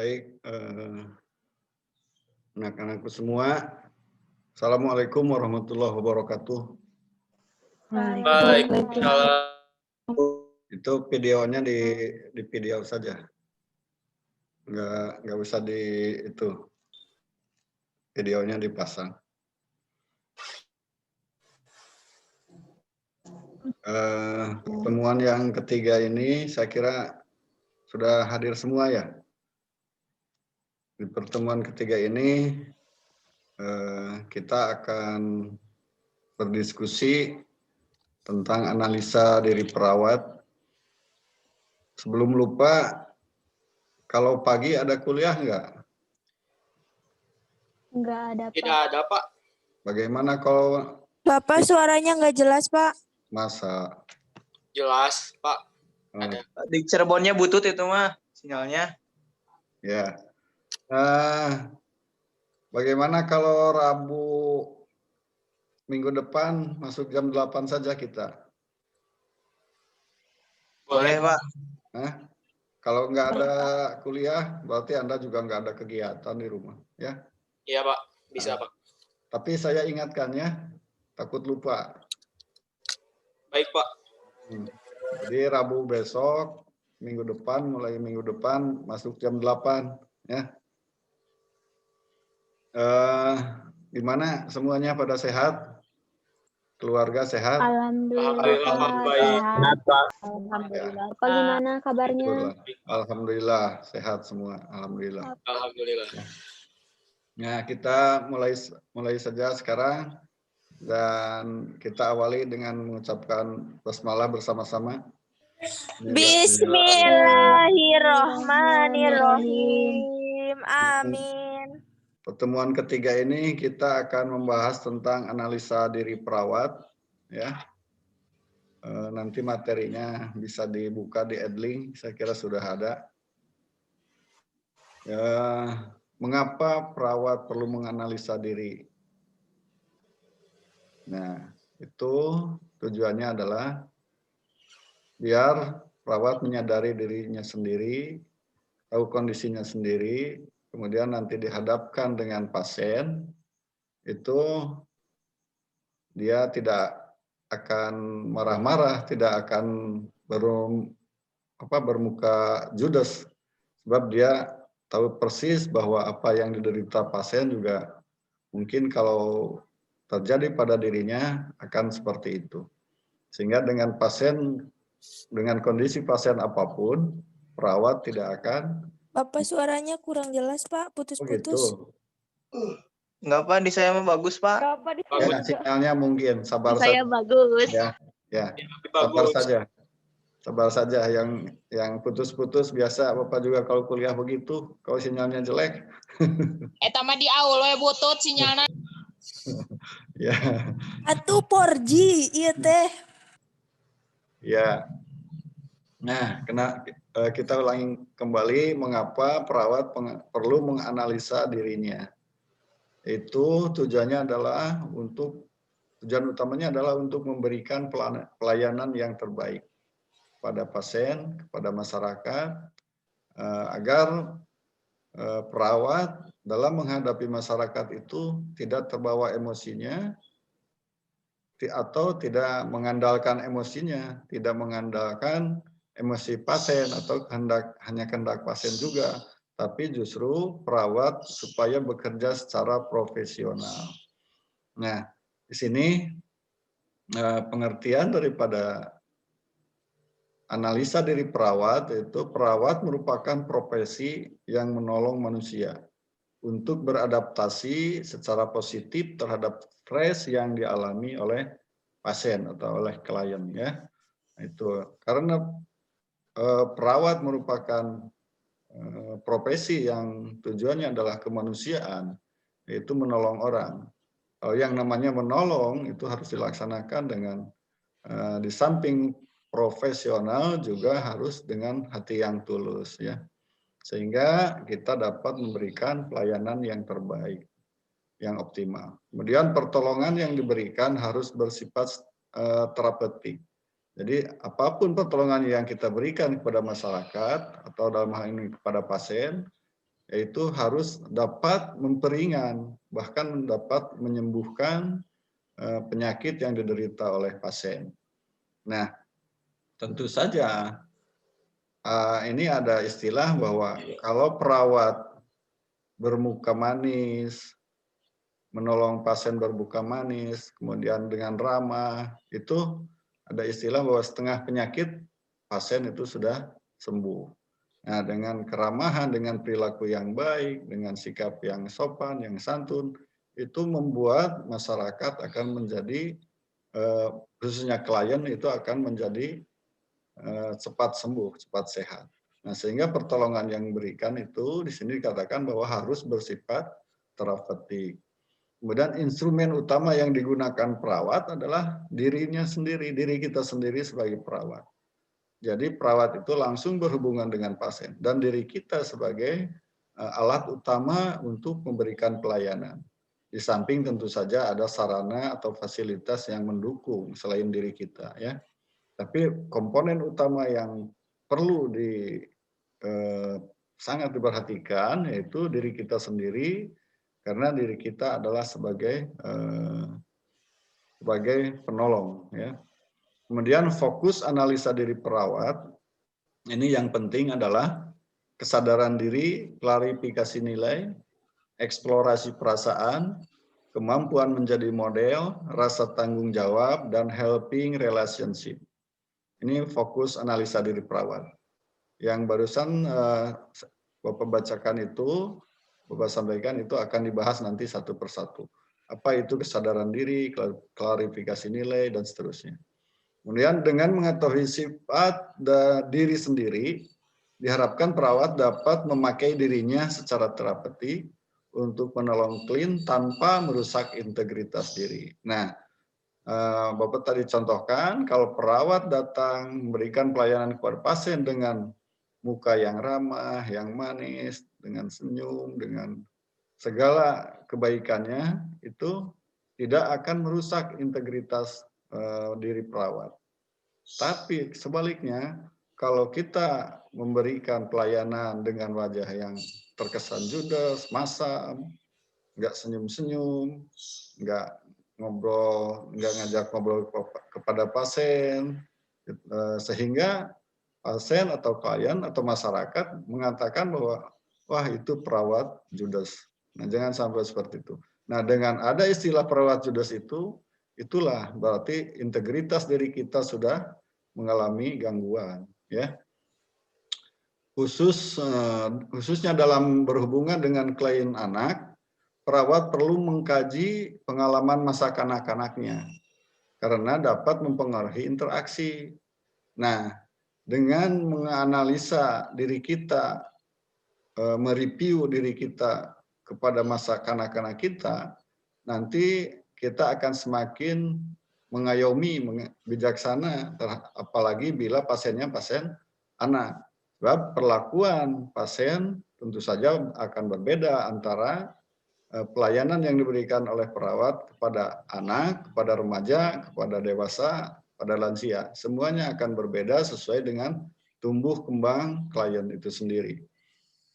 Baik, anak-anakku semua, Assalamualaikum warahmatullahi wabarakatuh. Waalaikumsalam. Itu videonya di video saja, nggak usah itu videonya dipasang. Pertemuan yang ketiga ini saya kira sudah hadir semua ya. Di pertemuan ketiga ini kita akan berdiskusi tentang analisa diri perawat. Sebelum lupa, kalau pagi ada kuliah nggak? Nggak ada, Pak. Tidak ada, Pak. Bagaimana kalau Bapak suaranya nggak jelas, Pak. masa? Jelas, Pak. Ada. Di Cirebonnya butut itu mah sinyalnya. Ya. Bagaimana kalau Rabu minggu depan masuk jam 8 saja kita? Boleh, Pak. Kalau nggak ada kuliah, berarti Anda juga nggak ada kegiatan di rumah, ya? Iya, Pak. Bisa, Pak. Tapi saya ingatkan ya, takut lupa. Baik, Pak. Jadi Rabu besok, mulai minggu depan masuk jam 8, ya. Gimana semuanya pada sehat? Keluarga sehat? Alhamdulillah, Pak. Alhamdulillah. Apa gimana kabarnya? Alhamdulillah sehat semua. Alhamdulillah. Alhamdulillah. Nah, kita mulai saja sekarang dan kita awali dengan mengucapkan basmalah bersama-sama. Bismillahirrohmanirrohim. Amin. Pertemuan ketiga ini kita akan membahas tentang analisa diri perawat, ya. Nanti materinya bisa dibuka di Edlink, saya kira sudah ada. Mengapa perawat perlu menganalisa diri? Nah, itu tujuannya adalah biar perawat menyadari dirinya sendiri, tahu kondisinya sendiri, kemudian nanti dihadapkan dengan pasien, itu dia tidak akan marah-marah, tidak akan bermuka judes, sebab dia tahu persis bahwa apa yang diderita pasien juga mungkin kalau terjadi pada dirinya akan seperti itu. Sehingga dengan kondisi pasien apapun, perawat tidak akan. Bapak suaranya kurang jelas, Pak. Putus-putus. Gitu. Enggak, Pak, di saya mah bagus, Pak. Ya, sinyalnya mungkin sabar saja. Saya bagus. Ya, sabar saja. Sabar saja, yang putus-putus biasa Bapak juga kalau kuliah begitu, kalau sinyalnya jelek. Eta mah di aul we butut sinyalna. Ya. Atuh 4G, iya teh. Ya. Nah, kita ulangi kembali mengapa perawat perlu menganalisa dirinya. Itu tujuan utamanya adalah untuk memberikan pelayanan yang terbaik pada pasien, kepada masyarakat, agar perawat dalam menghadapi masyarakat itu tidak terbawa emosinya atau tidak mengandalkan emosinya, tidak mengandalkan emosi pasien atau hanya kehendak pasien juga, tapi justru perawat supaya bekerja secara profesional. Nah, di sini pengertian daripada analisa diri perawat, yaitu perawat merupakan profesi yang menolong manusia untuk beradaptasi secara positif terhadap stres yang dialami oleh pasien atau oleh klien, ya. Itu karena perawat merupakan profesi yang tujuannya adalah kemanusiaan, yaitu menolong orang. Kalau yang namanya menolong itu harus dilaksanakan dengan di samping profesional juga harus dengan hati yang tulus, ya, sehingga kita dapat memberikan pelayanan yang terbaik, yang optimal. Kemudian pertolongan yang diberikan harus bersifat terapeutik. Jadi apapun pertolongan yang kita berikan kepada masyarakat atau dalam hal ini kepada pasien, yaitu harus dapat memperingan, bahkan dapat menyembuhkan penyakit yang diderita oleh pasien. Nah, tentu saja ini ada istilah bahwa kalau perawat bermuka manis, menolong pasien bermuka manis, kemudian dengan ramah, itu ada istilah bahwa setengah penyakit pasien itu sudah sembuh. Nah, dengan keramahan, dengan perilaku yang baik, dengan sikap yang sopan, yang santun, itu membuat masyarakat akan menjadi, khususnya klien itu akan menjadi cepat sembuh, cepat sehat. Nah, sehingga pertolongan yang diberikan itu di sini dikatakan bahwa harus bersifat terapeutik. Kemudian instrumen utama yang digunakan perawat adalah dirinya sendiri, diri kita sendiri sebagai perawat. Jadi perawat itu langsung berhubungan dengan pasien dan diri kita sebagai alat utama untuk memberikan pelayanan. Di samping tentu saja ada sarana atau fasilitas yang mendukung selain diri kita, ya. Tapi komponen utama yang perlu sangat diperhatikan yaitu diri kita sendiri, karena diri kita adalah sebagai penolong, ya. Kemudian fokus analisa diri perawat, ini yang penting adalah kesadaran diri, klarifikasi nilai, eksplorasi perasaan, kemampuan menjadi model, rasa tanggung jawab, dan helping relationship. Ini fokus analisa diri perawat. Yang barusan Bapak bacakan itu, Bapak sampaikan itu akan dibahas nanti satu persatu. Apa itu kesadaran diri, klarifikasi nilai, dan seterusnya. Kemudian dengan mengetahui sifat diri sendiri, diharapkan perawat dapat memakai dirinya secara terapeutik untuk menolong klien tanpa merusak integritas diri. Nah, Bapak tadi contohkan, kalau perawat datang memberikan pelayanan kepada pasien dengan muka yang ramah, yang manis, dengan senyum, dengan segala kebaikannya, itu tidak akan merusak integritas diri perawat. Tapi sebaliknya, kalau kita memberikan pelayanan dengan wajah yang terkesan judes, masam, nggak senyum-senyum, nggak ngajak ngobrol kepada pasien, sehingga pasien atau klien atau masyarakat mengatakan bahwa wah itu perawat judes. Nah, jangan sampai seperti itu. Nah, dengan ada istilah perawat judes itu, itulah berarti integritas diri kita sudah mengalami gangguan, ya. Khususnya dalam berhubungan dengan klien anak, perawat perlu mengkaji pengalaman masa kanak-kanaknya karena dapat mempengaruhi interaksi. Nah, dengan menganalisa diri kita, mereview diri kita kepada masa kanak-kanak kita, nanti kita akan semakin mengayomi, bijaksana, apalagi bila pasiennya pasien anak. Sebab perlakuan pasien tentu saja akan berbeda antara pelayanan yang diberikan oleh perawat kepada anak, kepada remaja, kepada dewasa, pada lansia. Semuanya akan berbeda sesuai dengan tumbuh kembang klien itu sendiri.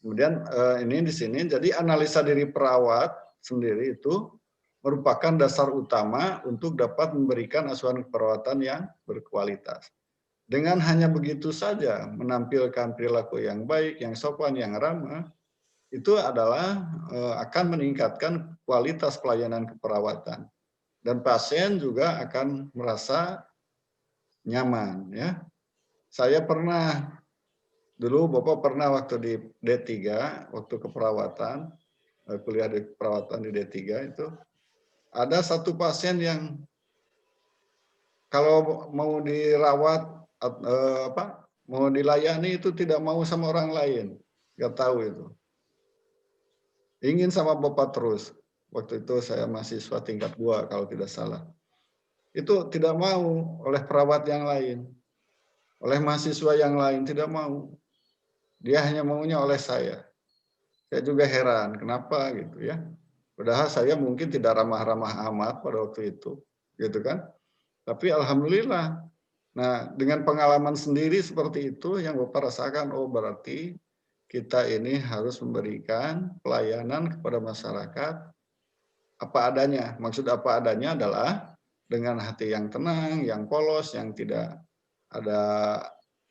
Kemudian ini di sini, jadi analisa diri perawat sendiri itu merupakan dasar utama untuk dapat memberikan asuhan keperawatan yang berkualitas. Dengan hanya begitu saja menampilkan perilaku yang baik, yang sopan, yang ramah, itu adalah akan meningkatkan kualitas pelayanan keperawatan. Dan pasien juga akan merasa nyaman, ya. Saya pernah, dulu Bapak pernah waktu di D3, waktu keperawatan, kuliah di keperawatan di D3 itu, ada satu pasien yang kalau mau dirawat, mau dilayani itu tidak mau sama orang lain, nggak tahu itu. Ingin sama Bapak terus. Waktu itu saya mahasiswa tingkat 2 kalau tidak salah. Itu tidak mau oleh perawat yang lain, oleh mahasiswa yang lain tidak mau. Dia hanya maunya oleh saya. Saya juga heran, kenapa gitu ya. Padahal saya mungkin tidak ramah-ramah amat pada waktu itu, gitu kan. Tapi alhamdulillah, nah dengan pengalaman sendiri seperti itu yang Bapak rasakan, oh berarti kita ini harus memberikan pelayanan kepada masyarakat apa adanya. Maksud apa adanya adalah dengan hati yang tenang, yang polos, yang tidak ada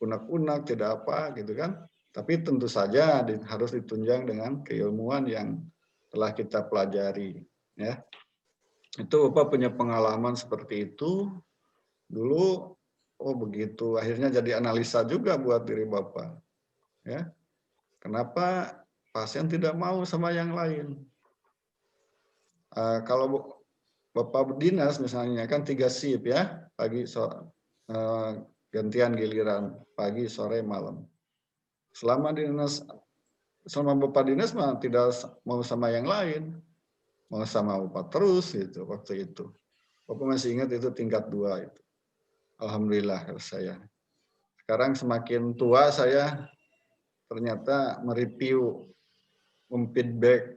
unek-unek, tidak apa gitu kan. Tapi tentu saja harus ditunjang dengan keilmuan yang telah kita pelajari. Ya, itu Bapak punya pengalaman seperti itu dulu. Oh begitu, akhirnya jadi analisa juga buat diri Bapak. Ya, kenapa pasien tidak mau sama yang lain? Kalau Bapak dinas misalnya kan 3 shift ya, pagi gantian giliran pagi, sore, malam. Selama Bapak dinas mah tidak mau sama yang lain, mau sama Bapak terus gitu waktu itu. Bapak masih ingat itu tingkat 2 itu. Alhamdulillah saya. Sekarang semakin tua saya ternyata mereview, memfeedback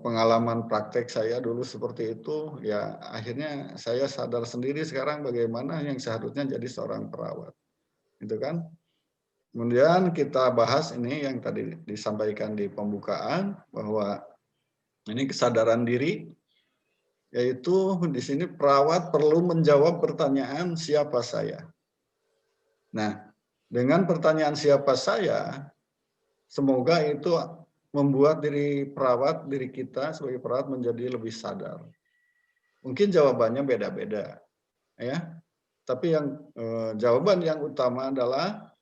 pengalaman praktek saya dulu seperti itu, ya akhirnya saya sadar sendiri sekarang bagaimana yang seharusnya jadi seorang perawat. Gitu kan? Kemudian kita bahas ini yang tadi disampaikan di pembukaan bahwa ini kesadaran diri, yaitu di sini perawat perlu menjawab pertanyaan siapa saya. Nah, dengan pertanyaan siapa saya, semoga itu membuat diri kita sebagai perawat menjadi lebih sadar. Mungkin jawabannya beda-beda, ya. Tapi jawaban yang utama adalah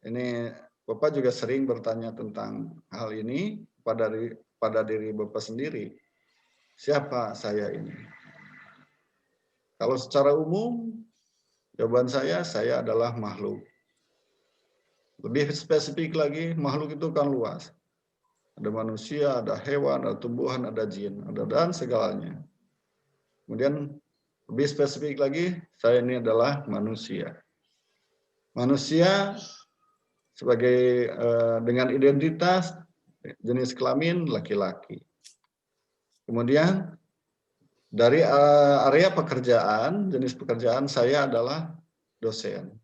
ini Bapak juga sering bertanya tentang hal ini pada diri Bapak sendiri. Siapa saya ini? Kalau secara umum, jawaban saya adalah makhluk. Lebih spesifik lagi, makhluk itu kan luas. Ada manusia, ada hewan, ada tumbuhan, ada jin, dan segalanya. Kemudian lebih spesifik lagi, saya ini adalah manusia. Manusia sebagai dengan identitas jenis kelamin laki-laki. Kemudian dari area pekerjaan, jenis pekerjaan saya adalah dosen.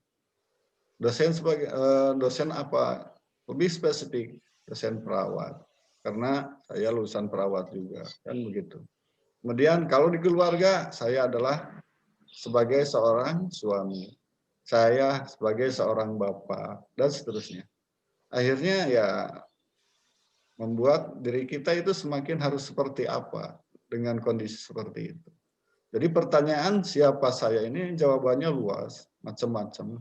Dosen apa? Lebih spesifik, dosen perawat. Karena saya lulusan perawat juga, kan begitu. Kemudian kalau di keluarga, saya adalah sebagai seorang suami. Saya sebagai seorang bapak, dan seterusnya. Akhirnya ya membuat diri kita itu semakin harus seperti apa dengan kondisi seperti itu. Jadi pertanyaan siapa saya ini jawabannya luas, macam-macam.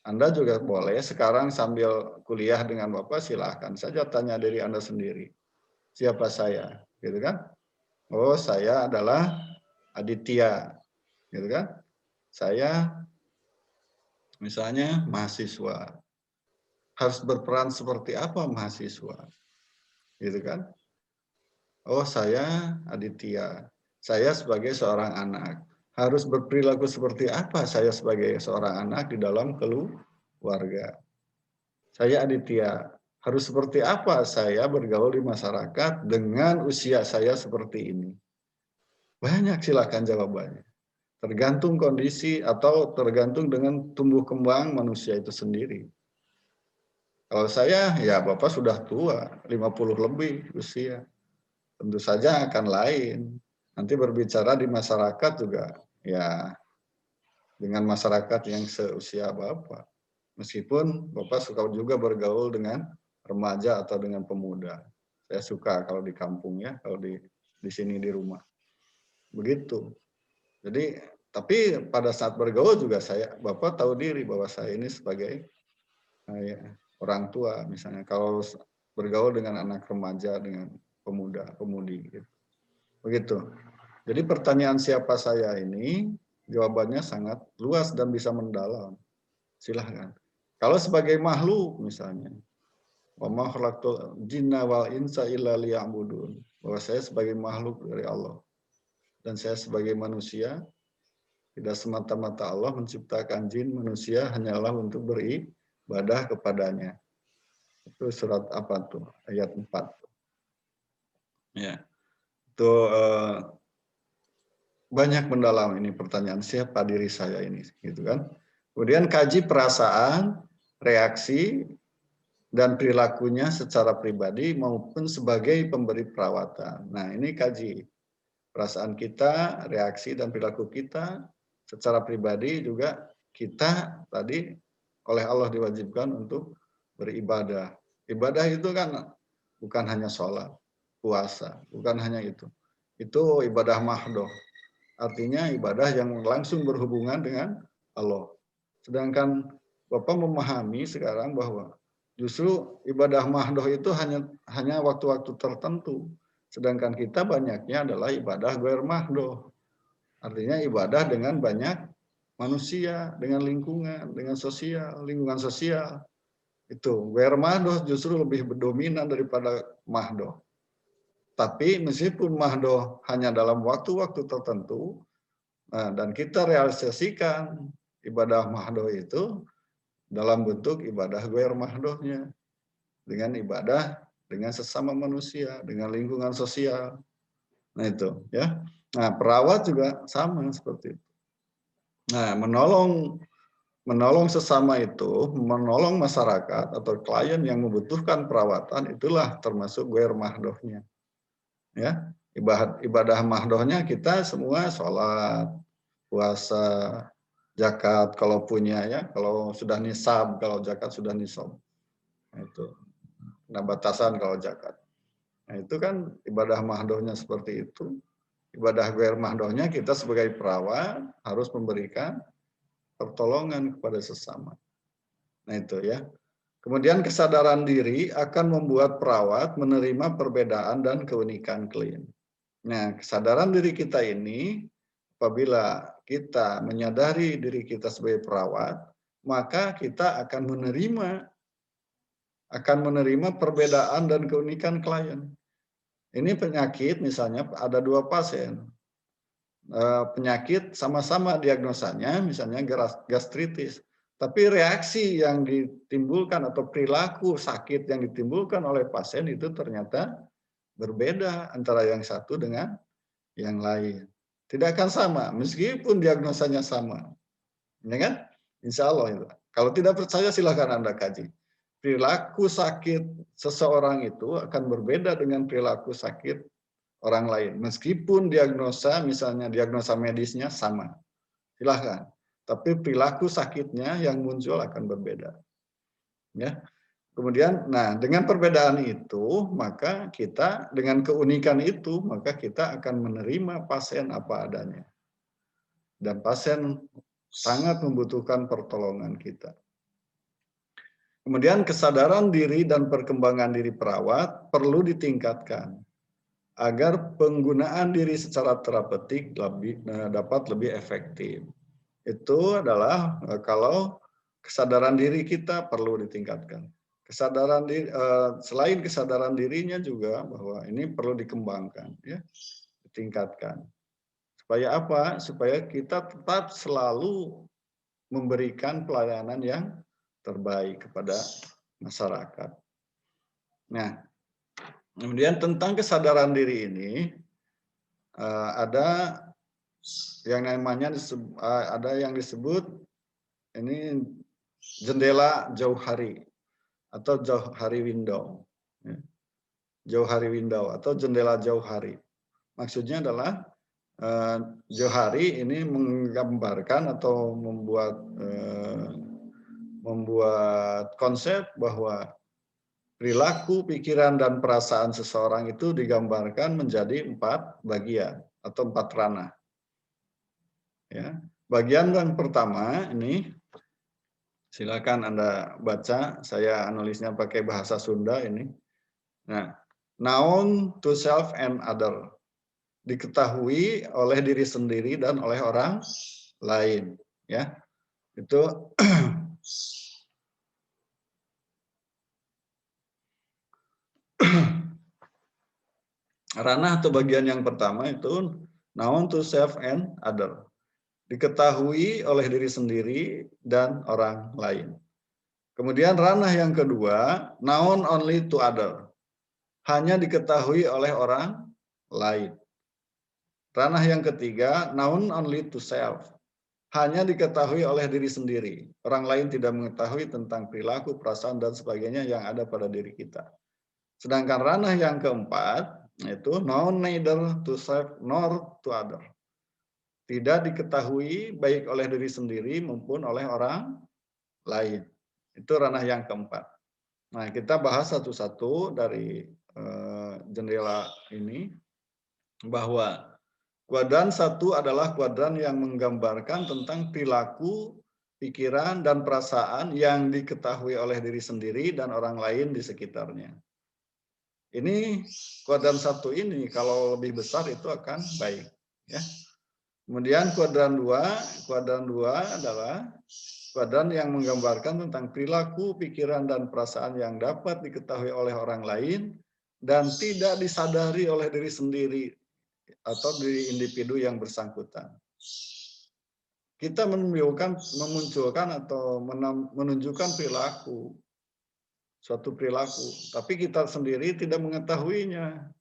Anda juga boleh sekarang sambil kuliah dengan Bapak silahkan saja tanya diri Anda sendiri. Siapa saya? Gitu kan? Oh, saya adalah Aditya. Gitu kan? Saya misalnya mahasiswa. Harus berperan seperti apa mahasiswa? Gitu kan? Oh, saya Aditya. Saya sebagai seorang anak. Harus berperilaku seperti apa saya sebagai seorang anak di dalam keluarga. Saya Aditya. Harus seperti apa saya bergaul di masyarakat dengan usia saya seperti ini. Banyak silakan jawabannya. Tergantung kondisi atau tergantung dengan tumbuh kembang manusia itu sendiri. Kalau saya, ya Bapak sudah tua, 50 lebih usia. Tentu saja akan lain. Nanti berbicara di masyarakat juga, ya dengan masyarakat yang seusia Bapak. Meskipun Bapak suka juga bergaul dengan remaja atau dengan pemuda. Saya suka kalau di kampung ya, kalau di sini di rumah. Begitu. Jadi, tapi pada saat bergaul juga Bapak tahu diri bahwa saya ini sebagai orang tua misalnya. Kalau bergaul dengan anak remaja, dengan pemuda, pemudi. Gitu. Begitu. Jadi pertanyaan siapa saya ini, jawabannya sangat luas dan bisa mendalam. Silahkan. Kalau sebagai makhluk misalnya, wa ma khalaqtul jinna wal insa illa liya'budun. Bahwa saya sebagai makhluk dari Allah. Dan saya sebagai manusia, tidak semata-mata Allah menciptakan jin manusia hanyalah untuk beribadah kepadanya. Itu surat apa tuh? Ayat 4. Ya. Itu banyak mendalam ini pertanyaan siapa diri saya ini, gitu kan. Kemudian kaji perasaan, reaksi, dan perilakunya secara pribadi maupun sebagai pemberi perawatan. Nah, ini kaji perasaan kita, reaksi dan perilaku kita secara pribadi juga kita tadi oleh Allah diwajibkan untuk beribadah. Ibadah itu kan bukan hanya sholat, puasa, bukan hanya itu. Itu ibadah mahdoh. Artinya ibadah yang langsung berhubungan dengan Allah. Sedangkan Bapak memahami sekarang bahwa justru ibadah mahdoh itu hanya waktu-waktu tertentu. Sedangkan kita banyaknya adalah ibadah ghair mahdoh. Artinya ibadah dengan banyak manusia, dengan lingkungan, dengan lingkungan sosial. Itu ghair mahdoh justru lebih dominan daripada mahdoh. Tapi meskipun mahdoh hanya dalam waktu-waktu tertentu, dan kita realisasikan ibadah mahdoh itu dalam bentuk ibadah ghair mahdohnya, dengan ibadah dengan sesama manusia, dengan lingkungan sosial. Nah itu ya. Nah perawat juga sama seperti itu. Nah menolong sesama itu, menolong masyarakat atau klien yang membutuhkan perawatan itulah termasuk ghair mahdohnya. Ya, ibadah mahdohnya kita semua sholat, puasa, zakat kalau punya ya, kalau sudah nisab, kalau zakat sudah nisab. Nah, itu. Nah, batasan kalau zakat. Nah, itu kan ibadah mahdohnya seperti itu. Ibadah ghair mahdohnya kita sebagai perawat harus memberikan pertolongan kepada sesama. Nah, itu ya. Kemudian kesadaran diri akan membuat perawat menerima perbedaan dan keunikan klien. Nah, kesadaran diri kita ini apabila kita menyadari diri kita sebagai perawat, maka kita akan menerima perbedaan dan keunikan klien. Ini penyakit misalnya ada 2 pasien. Penyakit sama-sama diagnosanya misalnya gastritis. Tapi reaksi yang ditimbulkan atau perilaku sakit yang ditimbulkan oleh pasien itu ternyata berbeda antara yang satu dengan yang lain. Tidak akan sama meskipun diagnosanya sama. Ya kan? Insya Allah itu. Kalau tidak percaya silakan Anda kaji. Perilaku sakit seseorang itu akan berbeda dengan perilaku sakit orang lain. Meskipun diagnosa misalnya diagnosa medisnya sama. Silakan. Tapi perilaku sakitnya yang muncul akan berbeda. Ya. Kemudian, nah dengan perbedaan itu, maka kita dengan keunikan itu, maka kita akan menerima pasien apa adanya. Dan pasien sangat membutuhkan pertolongan kita. Kemudian kesadaran diri dan perkembangan diri perawat perlu ditingkatkan agar penggunaan diri secara terapeutik dapat lebih efektif. Itu adalah kalau kesadaran diri kita perlu ditingkatkan. Kesadaran diri, selain kesadaran dirinya juga bahwa ini perlu dikembangkan, ya, ditingkatkan. Supaya apa? Supaya kita tetap selalu memberikan pelayanan yang terbaik kepada masyarakat. Nah, kemudian tentang kesadaran diri ini ada yang namanya ada yang disebut ini jendela jauh hari atau jauh hari window, jauh hari window atau jendela jauh hari. Maksudnya adalah jauh hari ini menggambarkan atau membuat konsep bahwa perilaku, pikiran dan perasaan seseorang itu digambarkan menjadi 4 bagian atau 4 ranah. Ya, bagian yang pertama ini silakan Anda baca, saya nulisnya pakai bahasa Sunda ini. Nah, known to self and other, diketahui oleh diri sendiri dan oleh orang lain, ya. Itu ranah atau bagian yang pertama itu known to self and other. Diketahui oleh diri sendiri dan orang lain. Kemudian ranah yang kedua, known only to other. Hanya diketahui oleh orang lain. Ranah yang ketiga, known only to self. hanya diketahui oleh diri sendiri. Orang lain tidak mengetahui tentang perilaku, perasaan, dan sebagainya yang ada pada diri kita. Sedangkan ranah yang keempat, yaitu known neither to self nor to other. Tidak diketahui baik oleh diri sendiri maupun oleh orang lain. Itu ranah yang keempat. Nah, kita bahas satu-satu dari jendela ini, bahwa kuadran 1 adalah kuadran yang menggambarkan tentang perilaku, pikiran, dan perasaan yang diketahui oleh diri sendiri dan orang lain di sekitarnya. Ini kuadran 1 ini kalau lebih besar itu akan baik. Ya. Kemudian kuadran 2 adalah kuadran yang menggambarkan tentang perilaku, pikiran, dan perasaan yang dapat diketahui oleh orang lain dan tidak disadari oleh diri sendiri atau diri individu yang bersangkutan. Kita memunculkan atau menunjukkan perilaku, suatu perilaku, tapi kita sendiri tidak mengetahuinya.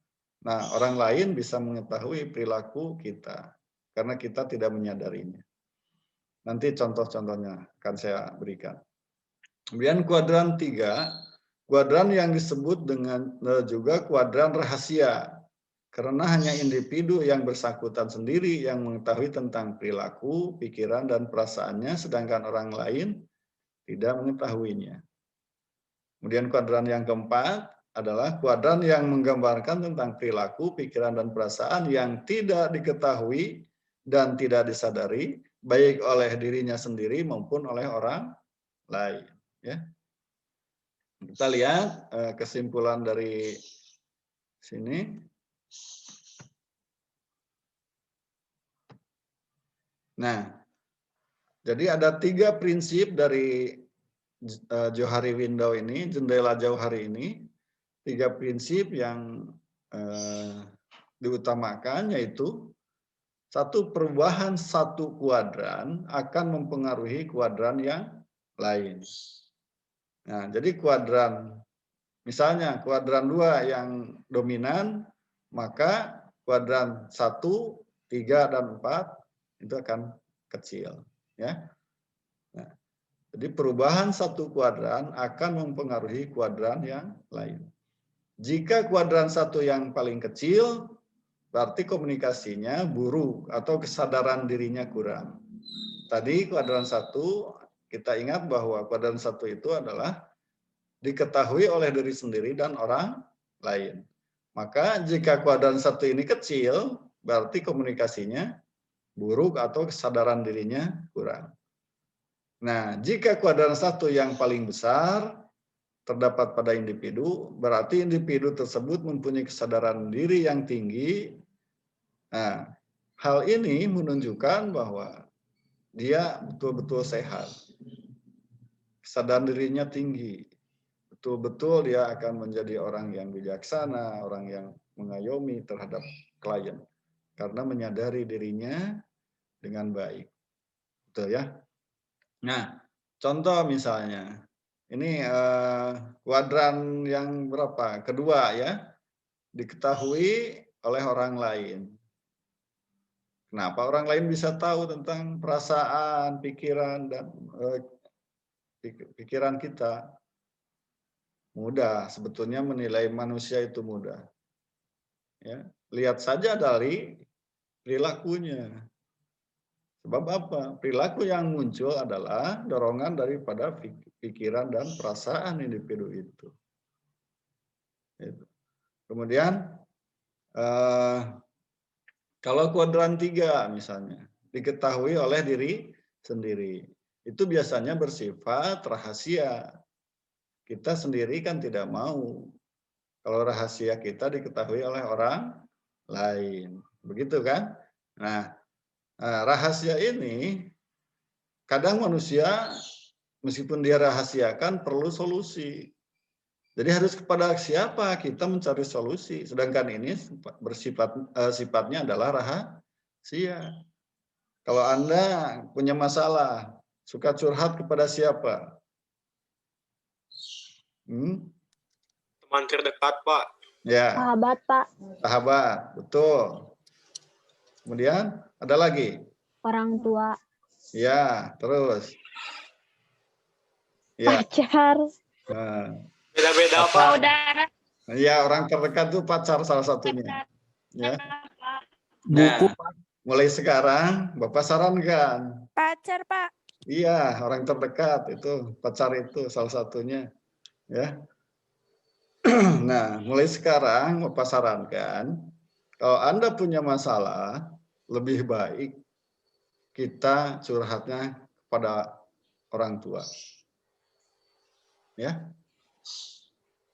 Nah, orang lain bisa mengetahui perilaku kita karena kita tidak menyadarinya. Nanti contoh-contohnya akan saya berikan. Kemudian kuadran 3, kuadran yang disebut dengan juga kuadran rahasia. Karena hanya individu yang bersangkutan sendiri yang mengetahui tentang perilaku, pikiran, dan perasaannya, sedangkan orang lain tidak mengetahuinya. Kemudian kuadran yang keempat adalah kuadran yang menggambarkan tentang perilaku, pikiran, dan perasaan yang tidak diketahui dan tidak disadari, baik oleh dirinya sendiri maupun oleh orang lain. Ya. Kita lihat kesimpulan dari sini. Nah, jadi ada 3 prinsip dari Johari window ini, jendela Johari ini, 3 prinsip yang diutamakan, yaitu 1, perubahan satu kuadran akan mempengaruhi kuadran yang lain. Nah, jadi kuadran, misalnya kuadran 2 yang dominan, maka kuadran 1, 3, dan 4 itu akan kecil. Ya. Nah, jadi perubahan satu kuadran akan mempengaruhi kuadran yang lain. Jika kuadran 1 yang paling kecil, berarti komunikasinya buruk atau kesadaran dirinya kurang. Tadi kuadran 1, kita ingat bahwa kuadran 1 itu adalah diketahui oleh diri sendiri dan orang lain. Maka jika kuadran 1 ini kecil, berarti komunikasinya buruk atau kesadaran dirinya kurang. Nah, jika kuadran 1 yang paling besar terdapat pada individu, berarti individu tersebut mempunyai kesadaran diri yang tinggi. Nah, hal ini menunjukkan bahwa dia betul-betul sehat. Kesadaran dirinya tinggi. Betul-betul dia akan menjadi orang yang bijaksana, orang yang mengayomi terhadap klien. Karena menyadari dirinya dengan baik. Betul ya? Nah, contoh misalnya, ini kuadran yang berapa? Kedua ya, diketahui oleh orang lain. Kenapa orang lain bisa tahu tentang perasaan, pikiran, dan pikiran kita? Mudah, sebetulnya menilai manusia itu mudah. Ya, lihat saja dari perilakunya. Sebab apa? Perilaku yang muncul adalah dorongan daripada pikiran dan perasaan individu itu. Kemudian, kalau kuadran 3 misalnya, diketahui oleh diri sendiri. Itu biasanya bersifat rahasia. Kita sendiri kan tidak mau kalau rahasia kita diketahui oleh orang lain. Begitu kan? Nah, rahasia ini kadang manusia meskipun dia rahasiakan perlu solusi. Jadi harus kepada siapa kita mencari solusi. Sedangkan ini sifatnya adalah rahasia. Kalau Anda punya masalah, suka curhat kepada siapa? Teman terdekat, Pak. Ya. Sahabat, Pak. Sahabat, betul. Kemudian ada lagi? Orang tua. Ya, terus. Ya. Pacar. Nah, Beda-beda, Pak. Saudara. ya, orang terdekat itu pacar salah satunya. Ya. Buku, Nah, mulai sekarang Bapak sarankan. Pacar, Pak. Iya, orang terdekat itu pacar itu salah satunya. Ya. Nah, mulai sekarang Bapak sarankan, kalau Anda punya masalah, lebih baik kita curhatnya kepada orang tua. Ya.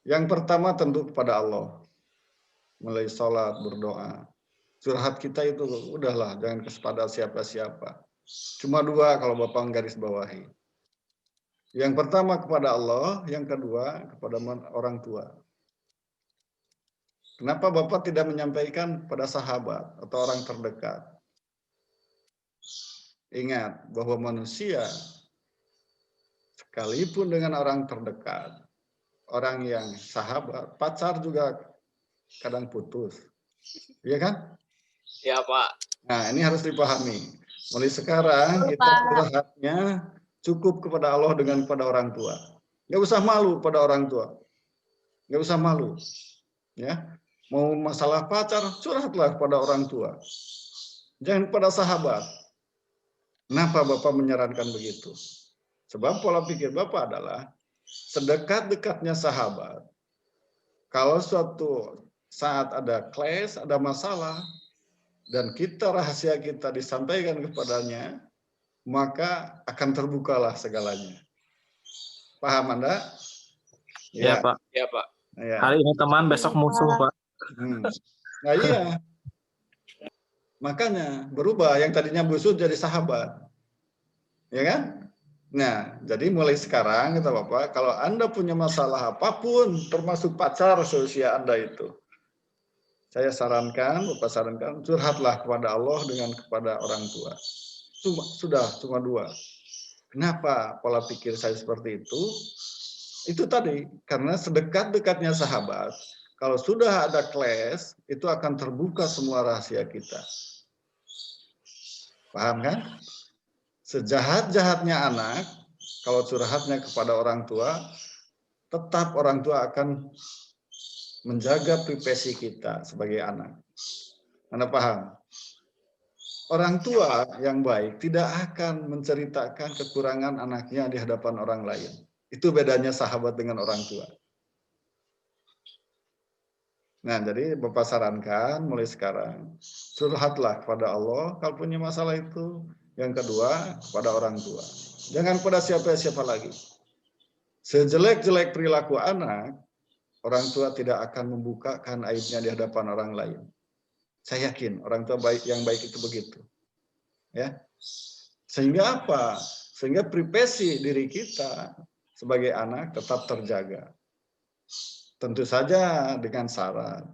Yang pertama tentu kepada Allah. Mulai sholat, berdoa. Curhat kita itu udahlah, jangan kepada siapa-siapa. Cuma dua kalau Bapak garis bawahi. Yang pertama kepada Allah, yang kedua kepada orang tua. Kenapa Bapak tidak menyampaikan pada sahabat atau orang terdekat? Ingat bahwa manusia, sekalipun dengan orang terdekat, orang yang sahabat, pacar juga kadang putus. Iya kan? Ya, Pak. Nah, ini harus dipahami. Mulai sekarang kita curhatnya cukup kepada Allah dengan kepada orang tua. Nggak usah malu pada orang tua. Nggak usah malu. Ya. Mau masalah pacar, curhatlah kepada orang tua. Jangan kepada sahabat. Kenapa Bapak menyarankan begitu? Sebab pola pikir Bapak adalah sedekat-dekatnya sahabat. Kalau suatu saat ada clash, ada masalah, dan rahasia kita disampaikan kepadanya, maka akan terbukalah segalanya. Paham Anda? ya Pak. Ya, Pak. Ya. Hari ini teman, besok musuh Pak. Nah iya. Makanya berubah, yang tadinya musuh jadi sahabat. Ya kan? Nah, jadi mulai sekarang kata Bapak, kalau Anda punya masalah apapun, termasuk pacar seusia Anda itu, saya sarankan, Bapak sarankan, curhatlah kepada Allah dengan kepada orang tua. Cuma dua. Kenapa pola pikir saya seperti itu? Itu tadi, karena sedekat-dekatnya sahabat, kalau sudah ada clash, itu akan terbuka semua rahasia kita. Paham kan? Sejahat-jahatnya anak, kalau curhatnya kepada orang tua, tetap orang tua akan menjaga privasi kita sebagai anak. Anda paham? Orang tua yang baik tidak akan menceritakan kekurangan anaknya di hadapan orang lain. Itu bedanya sahabat dengan orang tua. Nah, jadi Bapak sarankan mulai sekarang, curhatlah kepada Allah kalau punya masalah itu. Yang kedua, kepada orang tua. Jangan pada siapa-siapa lagi. Sejelek-jelek perilaku anak, orang tua tidak akan membukakan aibnya di hadapan orang lain. Saya yakin orang tua yang baik itu begitu. Ya. Sehingga apa? Sehingga privasi diri kita sebagai anak tetap terjaga. Tentu saja dengan syarat.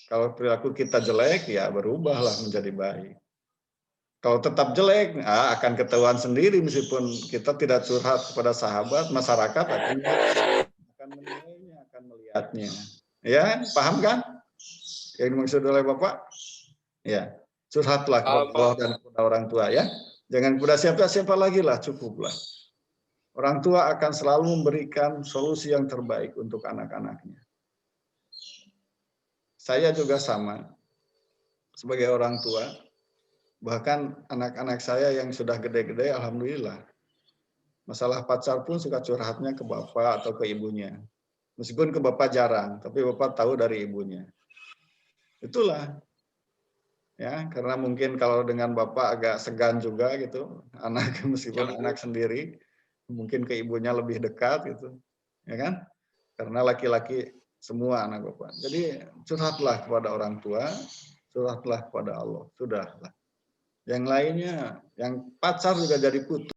Kalau perilaku kita jelek, ya berubahlah menjadi baik. Kalau tetap jelek, akan ketahuan sendiri meskipun kita tidak curhat kepada sahabat, masyarakat akan menilainya, akan melihatnya. Ya, paham kan? Yang dimaksud oleh Bapak? Ya, curhatlah kepada Allah dan kepada orang tua ya. Jangan kepada siapa-siapa lagi lah, cukuplah. Orang tua akan selalu memberikan solusi yang terbaik untuk anak-anaknya. Saya juga sama, sebagai orang tua, bahkan anak-anak saya yang sudah gede-gede, alhamdulillah. Masalah pacar pun suka curhatnya ke bapak atau ke ibunya. Meskipun ke bapak jarang, tapi bapak tahu dari ibunya. Itulah. Ya, karena mungkin kalau dengan bapak agak segan juga gitu, anak meskipun anak sendiri, mungkin ke ibunya lebih dekat gitu. Ya kan? Karena laki-laki semua anak bapak. Jadi curhatlah kepada orang tua, curhatlah kepada Allah. Sudahlah. Yang lainnya, yang pacar juga jadi putus.